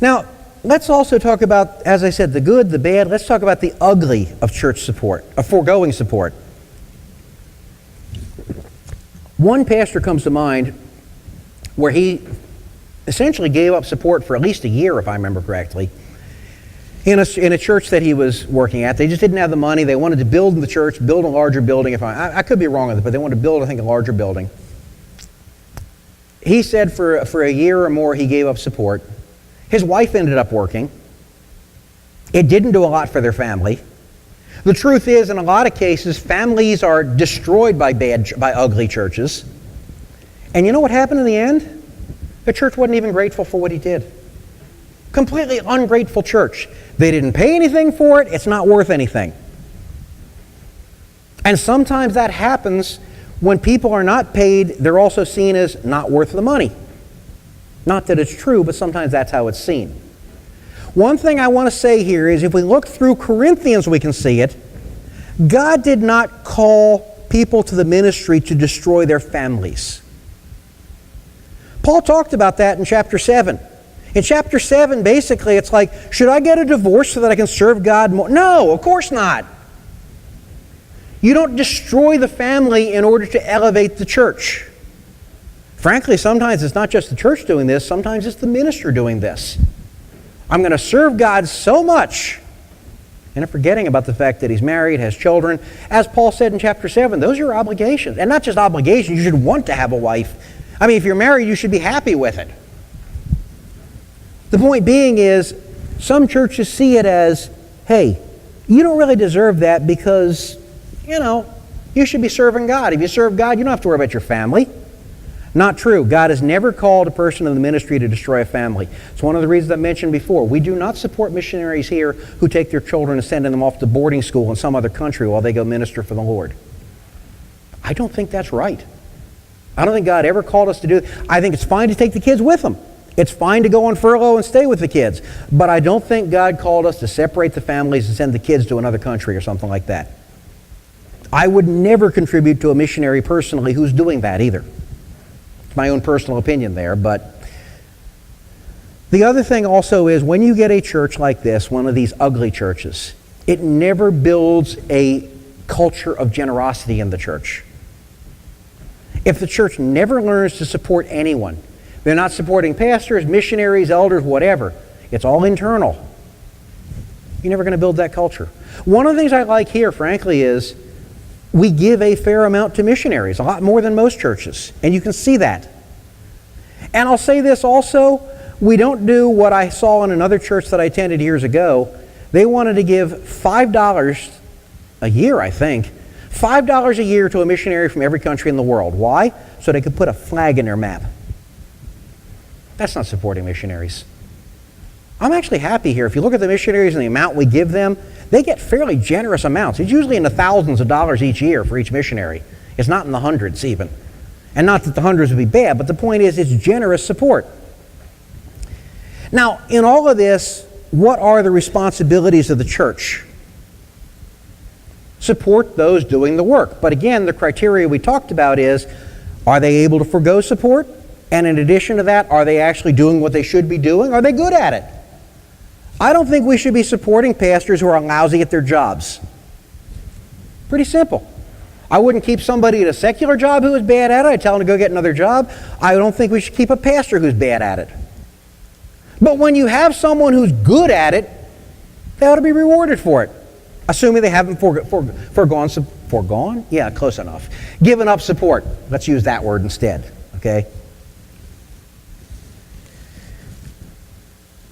Now, let's also talk about, as I said, the good, the bad. Let's talk about the ugly of church support, of foregoing support. One pastor comes to mind where he essentially gave up support for at least a year, if I remember correctly, in a church that he was working at. They just didn't have the money. They wanted to build the church, build a larger building. I could be wrong with it, but they wanted to build, I think, a larger building. He said for a year or more he gave up support. His wife ended up working. It didn't do a lot for their family. The truth is, in a lot of cases, families are destroyed by ugly churches. And you know what happened in the end? The church wasn't even grateful for what he did. Completely ungrateful church. They didn't pay anything for it. It's not worth anything. And sometimes that happens when people are not paid. They're also seen as not worth the money. Not that it's true, but sometimes that's how it's seen. One thing I want to say here is if we look through Corinthians, we can see it. God did not call people to the ministry to destroy their families. Paul talked about that in chapter 7. In chapter 7, basically, it's like, should I get a divorce so that I can serve God more? No, of course not. You don't destroy the family in order to elevate the church. Frankly, sometimes it's not just the church doing this, sometimes it's the minister doing this. I'm going to serve God so much, and I'm forgetting about the fact that he's married, has children. As Paul said in chapter 7, those are your obligations. And not just obligations, you should want to have a wife. I mean, if you're married, you should be happy with it. The point being is, some churches see it as, hey, you don't really deserve that because, you should be serving God. If you serve God, you don't have to worry about your family. Not true. God has never called a person in the ministry to destroy a family. It's one of the reasons I mentioned before. We do not support missionaries here who take their children and send them off to boarding school in some other country while they go minister for the Lord. I don't think that's right. I don't think God ever called us to do it. I think it's fine to take the kids with them. It's fine to go on furlough and stay with the kids. But I don't think God called us to separate the families and send the kids to another country or something like that. I would never contribute to a missionary personally who's doing that either. It's my own personal opinion there, but the other thing also is when you get a church like this, one of these ugly churches, it never builds a culture of generosity in the church. If the church never learns to support anyone, they're not supporting pastors, missionaries, elders, whatever. It's all internal. You're never going to build that culture. One of the things I like here, frankly, is we give a fair amount to missionaries, a lot more than most churches, and you can see that. And I'll say this also, we don't do what I saw in another church that I attended years ago. They wanted to give $5 a year, I think, $5 a year to a missionary from every country in the world. Why? So they could put a flag in their map. That's not supporting missionaries. I'm actually happy here. If you look at the missionaries and the amount we give them, they get fairly generous amounts. It's usually in the thousands of dollars each year for each missionary. It's not in the hundreds even. And not that the hundreds would be bad, but the point is it's generous support. Now, in all of this, what are the responsibilities of the church? Support those doing the work. But again, the criteria we talked about is, are they able to forgo support? And in addition to that, are they actually doing what they should be doing? Are they good at it? I don't think we should be supporting pastors who are lousy at their jobs. Pretty simple. I wouldn't keep somebody at a secular job who is bad at it. I'd tell them to go get another job. I don't think we should keep a pastor who's bad at it. But when you have someone who's good at it, they ought to be rewarded for it. Assuming they haven't foregone? Yeah, close enough. Given up support. Let's use that word instead. Okay?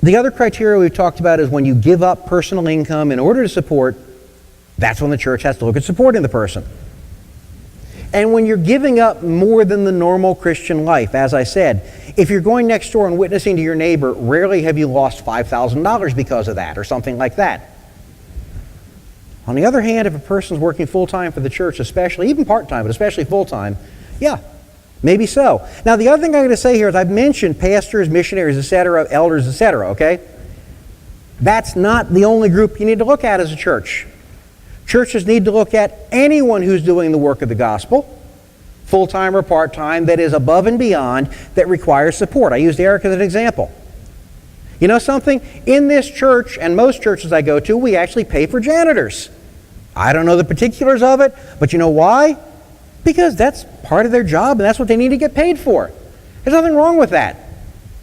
The other criteria we've talked about is when you give up personal income in order to support, that's when the church has to look at supporting the person. And when you're giving up more than the normal Christian life, as I said, if you're going next door and witnessing to your neighbor, rarely have you lost $5,000 because of that or something like that. On the other hand, if a person's working full-time for the church, especially, even part-time, but especially full-time, yeah, maybe so. Now, the other thing I'm going to say here is I've mentioned pastors, missionaries, etc., elders, etc., okay? That's not the only group you need to look at as a church. Churches need to look at anyone who's doing the work of the gospel, full-time or part-time, that is above and beyond, that requires support. I used Eric as an example. You know something? In this church, and most churches I go to, we actually pay for janitors. I don't know the particulars of it, but you know why? Because that's part of their job, and that's what they need to get paid for. There's nothing wrong with that.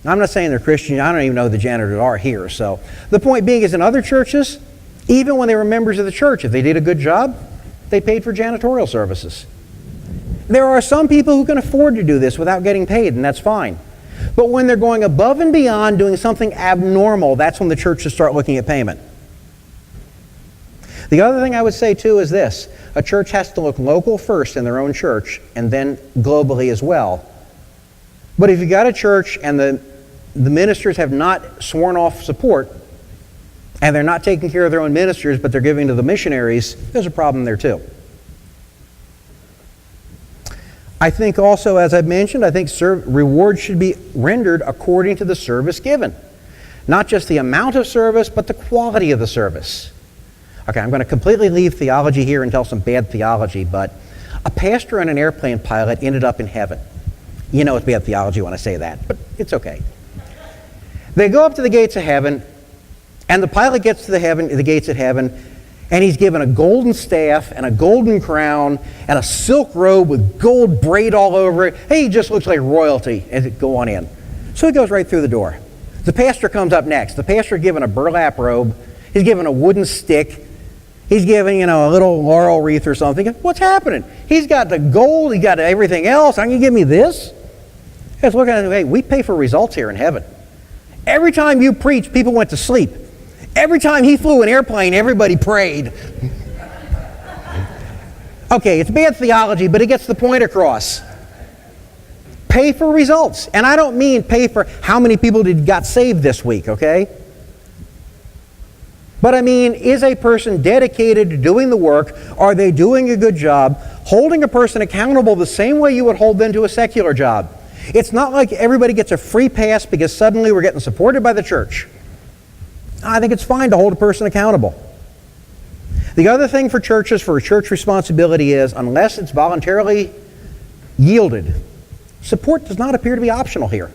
I'm not saying they're Christian. I don't even know who the janitors are here. So the point being is in other churches, even when they were members of the church, if they did a good job, they paid for janitorial services. There are some people who can afford to do this without getting paid, and that's fine. But when they're going above and beyond doing something abnormal, that's when the church should start looking at payment. The other thing I would say too is this. A church has to look local first in their own church and then globally as well. But if you got a church and the ministers have not sworn off support and they're not taking care of their own ministers but they're giving to the missionaries, there's a problem there too. I think also, as I've mentioned, I think rewards should be rendered according to the service given. Not just the amount of service, but the quality of the service. Okay, I'm going to completely leave theology here and tell some bad theology, but a pastor and an airplane pilot ended up in heaven. You know it's bad theology when I say that, but it's okay. They go up to the gates of heaven, and the pilot gets to the gates of heaven, and he's given a golden staff and a golden crown and a silk robe with gold braid all over it. Hey, he just looks like royalty. And go on in. So he goes right through the door. The pastor comes up next. The pastor is given a burlap robe. He's given a wooden stick. He's given, a little laurel wreath or something. What's happening? He's got the gold. He's got everything else. Aren't you give me this? He's looking at him. Hey, we pay for results here in heaven. Every time you preach, people went to sleep. Every time he flew an airplane, everybody prayed. Okay, it's bad theology, but it gets the point across. Pay for results. And I don't mean pay for how many people got saved this week, okay? But I mean, is a person dedicated to doing the work? Are they doing a good job? Holding a person accountable the same way you would hold them to a secular job. It's not like everybody gets a free pass because suddenly we're getting supported by the church. I think it's fine to hold a person accountable. The other thing for churches, for a church responsibility is, unless it's voluntarily yielded, support does not appear to be optional here.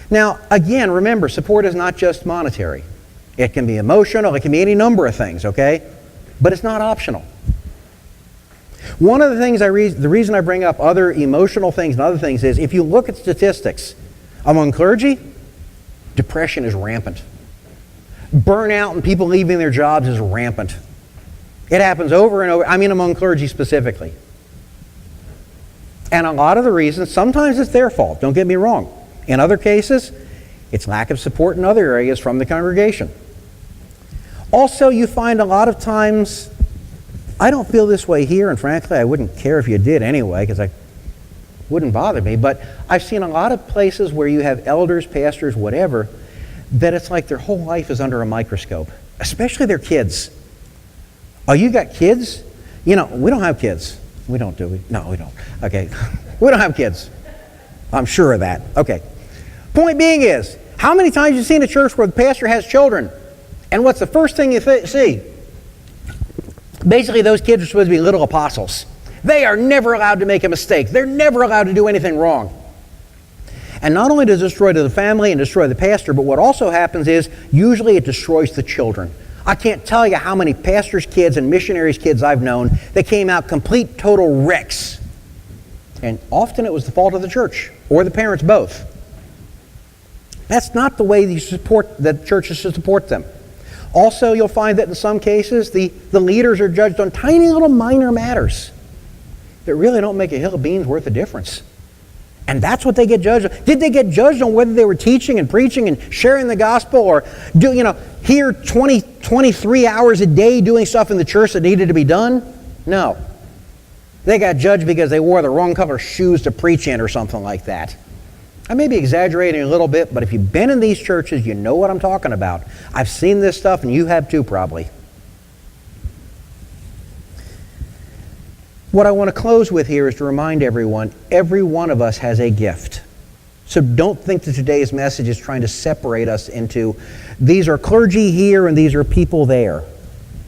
Now, again, remember, support is not just monetary. It can be emotional, it can be any number of things, okay? But it's not optional. One of the things the reason I bring up other emotional things and other things is, if you look at statistics among clergy, depression is rampant. Burnout and people leaving their jobs is rampant. It happens over and over, among clergy specifically. And a lot of the reasons, sometimes it's their fault, don't get me wrong. In other cases, it's lack of support in other areas from the congregation. Also, you find a lot of times, I don't feel this way here, and frankly, I wouldn't care if you did anyway, because it wouldn't bother me, but I've seen a lot of places where you have elders, pastors, whatever, that it's like their whole life is under a microscope, especially their kids. Oh, you got kids? We don't have kids. We don't, do we? No, we don't. Okay. We don't have kids. I'm sure of that. Okay. Point being is, how many times have you seen a church where the pastor has children? And what's the first thing you see? Basically, those kids are supposed to be little apostles. They are never allowed to make a mistake. They're never allowed to do anything wrong. And not only does it destroy the family and destroy the pastor, but what also happens is, usually it destroys the children. I can't tell you how many pastors' kids and missionaries' kids I've known that came out complete, total wrecks. And often it was the fault of the church, or the parents both. That's not the way that churches should support them. Also, you'll find that in some cases, the leaders are judged on tiny little minor matters that really don't make a hill of beans worth of difference. And that's what they get judged on. Did they get judged on whether they were teaching and preaching and sharing the gospel, or here 23 hours a day doing stuff in the church that needed to be done? No. They got judged because they wore the wrong color shoes to preach in or something like that. I may be exaggerating a little bit, but if you've been in these churches, you know what I'm talking about. I've seen this stuff, and you have too, probably. What I want to close with here is to remind everyone, every one of us has a gift. So don't think that today's message is trying to separate us into, these are clergy here and these are people there.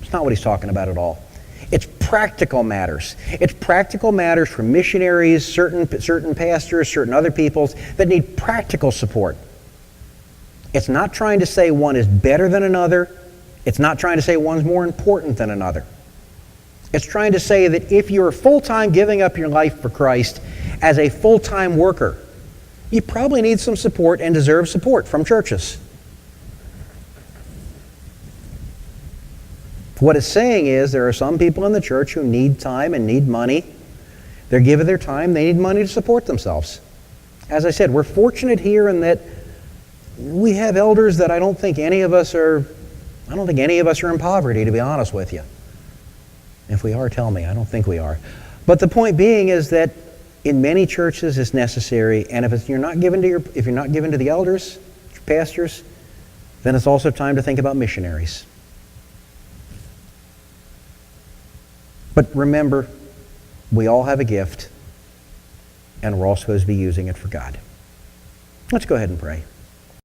It's not what he's talking about at all. It's practical matters. It's practical matters for missionaries, certain pastors, certain other peoples that need practical support. It's not trying to say one is better than another. It's not trying to say one's more important than another. It's trying to say that if you're full-time giving up your life for Christ as a full-time worker, you probably need some support and deserve support from churches. What it's saying is there are some people in the church who need time and need money. They're giving their time, they need money to support themselves. As I said, we're fortunate here in that we have elders that I don't think any of us are in poverty, to be honest with you. If we are, tell me. I don't think we are. But the point being is that in many churches it's necessary, and if you're not given to the elders, pastors, then it's also time to think about missionaries. But remember, we all have a gift, and we're all supposed to be using it for God. Let's go ahead and pray.